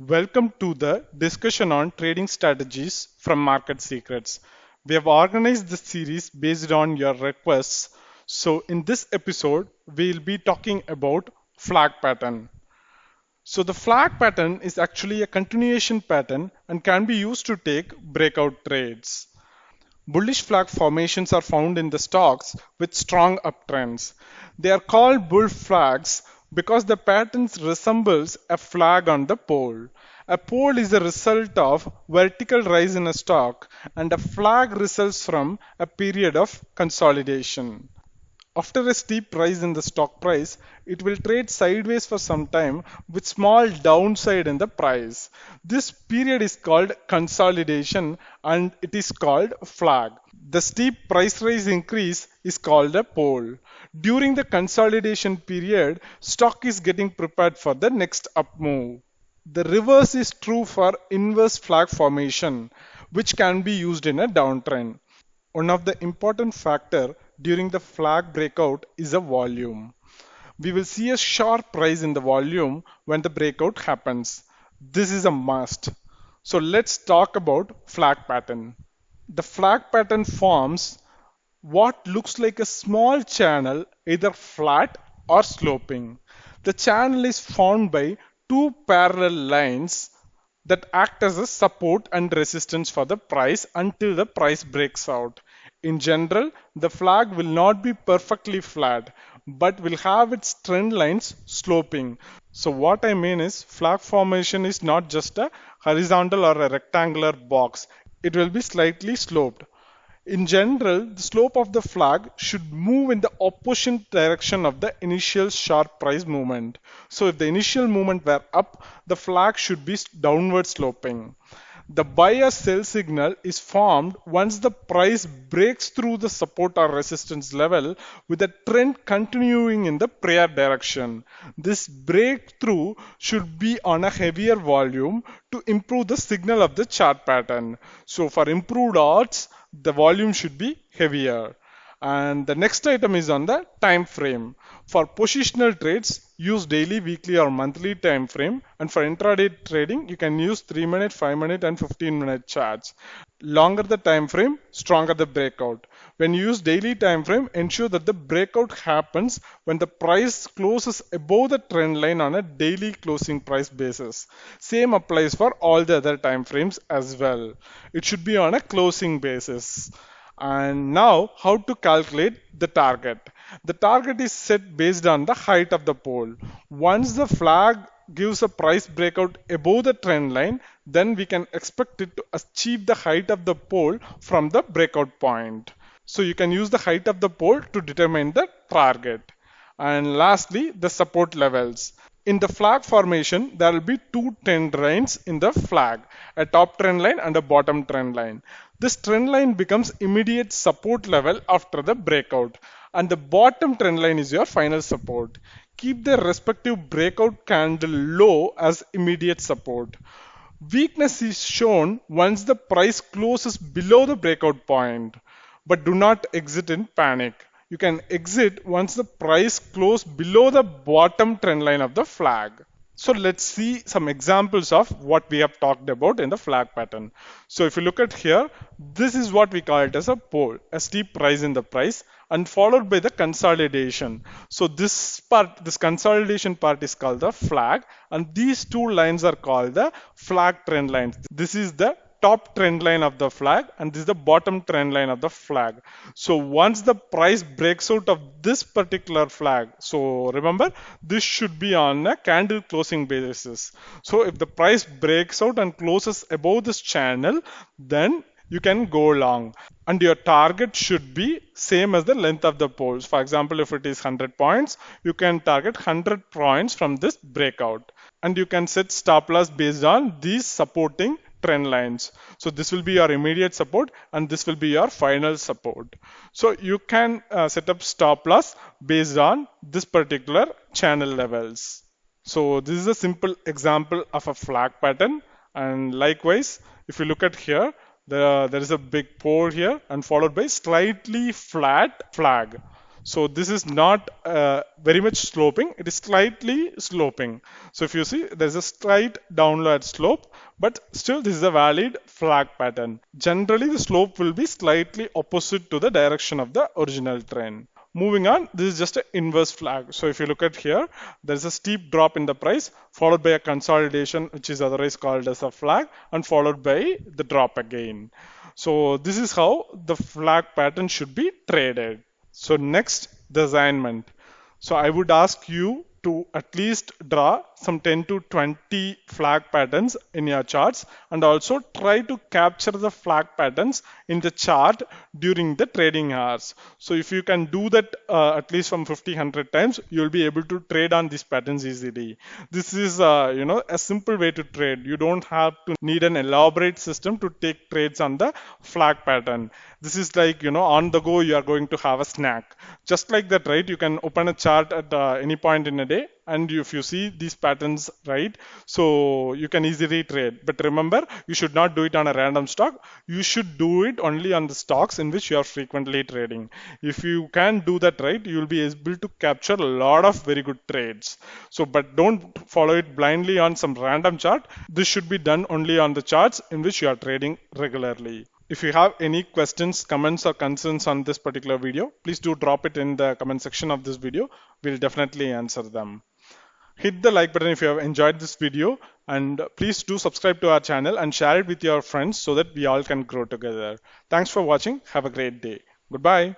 Welcome to the discussion on trading strategies from Market Secrets. We have organized this series based on your requests. So, in this episode, we'll be talking about flag pattern. So, the flag pattern is actually a continuation pattern and can be used to take breakout trades. Bullish flag formations are found in the stocks with strong uptrends. They are called bull flags because the pattern resembles a flag on the pole. A pole is a result of vertical rise in a stock and a flag results from a period of consolidation. After a steep rise in the stock price, it will trade sideways for some time with small downside in the price. This period is called consolidation and it is called flag. The steep price rise increase is called a pole. During the consolidation period, stock is getting prepared for the next up move. The reverse is true for inverse flag formation, which can be used in a downtrend. One of the important factor during the flag breakout is a volume. We will see a sharp rise in the volume when the breakout happens. This is a must. So let's talk about flag pattern. The flag pattern forms what looks like a small channel, either flat or sloping. The channel is formed by two parallel lines that act as a support and resistance for the price until the price breaks out. In general, the flag will not be perfectly flat, but will have its trend lines sloping. So what I mean is flag formation is not just a horizontal or a rectangular box. It will be slightly sloped. In general, the slope of the flag should move in the opposite direction of the initial sharp price movement. So if the initial movement were up, the flag should be downward sloping. The buy or sell signal is formed once the price breaks through the support or resistance level with the trend continuing in the prior direction. This breakthrough should be on a heavier volume to improve the signal of the chart pattern. So for improved odds, the volume should be heavier. And the next item is on the time frame. For positional trades, use daily, weekly or monthly time frame. And for intraday trading, you can use 3-minute, 5-minute and 15-minute charts. Longer the time frame, stronger the breakout. When you use daily time frame, ensure that the breakout happens when the price closes above the trend line on a daily closing price basis. Same applies for all the other time frames as well. It should be on a closing basis. And now, how to calculate the target? The target is set based on the height of the pole. Once the flag gives a price breakout above the trend line, then we can expect it to achieve the height of the pole from the breakout point. So you can use the height of the pole to determine the target. And lastly, the support levels. In the flag formation, there will be two trend lines in the flag, a top trend line and a bottom trend line. This trend line becomes immediate support level after the breakout, and the bottom trend line is your final support. Keep the respective breakout candle low as immediate support. Weakness is shown once the price closes below the breakout point, but do not exit in panic. You can exit once the price closes below the bottom trend line of the flag. So let's see some examples of what we have talked about in the flag pattern. So if you look at here, this is what we call it as a pole, a steep rise in the price and followed by the consolidation. So this part, this consolidation part is called the flag and these two lines are called the flag trend lines. This is the top trend line of the flag and this is the bottom trend line of the flag. So once the price breaks out of this particular flag, so remember this should be on a candle closing basis. So if the price breaks out and closes above this channel, then you can go long and your target should be same as the length of the poles. For example, if it is 100 points, you can target 100 points from this breakout and you can set stop loss based on these supporting trend lines. So this will be your immediate support and this will be your final support. So you can set up stop loss based on this particular channel levels. So this is a simple example of a flag pattern and likewise if you look at here there is a big pole here and followed by slightly flat flag. So this is not very much sloping, it is slightly sloping. So if you see, there's a slight downward slope, but still this is a valid flag pattern. Generally the slope will be slightly opposite to the direction of the original trend. Moving on, this is just an inverse flag. So if you look at here, there's a steep drop in the price followed by a consolidation, which is otherwise called as a flag, and followed by the drop again. So this is how the flag pattern should be traded. So next, the assignment. So I would ask you to at least draw some 10 to 20 flag patterns in your charts, and also try to capture the flag patterns in the chart during the trading hours. So if you can do that at least from 50 100 times, you'll be able to trade on these patterns easily. This is a simple way to trade. You don't have to need an elaborate system to take trades on the flag pattern. This is like, on the go you are going to have a snack. Just like that, right? You can open a chart at any point in a day, and if you see these patterns, right, so you can easily trade. But remember, you should not do it on a random stock. You should do it only on the stocks in which you are frequently trading. If you can do that, right, you will be able to capture a lot of very good trades. So but don't follow it blindly on some random chart. This should be done only on the charts in which you are trading regularly. If you have any questions, comments, or concerns on this particular video, please do drop it in the comment section of this video. We'll definitely answer them. Hit the like button if you have enjoyed this video, and please do subscribe to our channel and share it with your friends so that we all can grow together. Thanks for watching. Have a great day. Goodbye.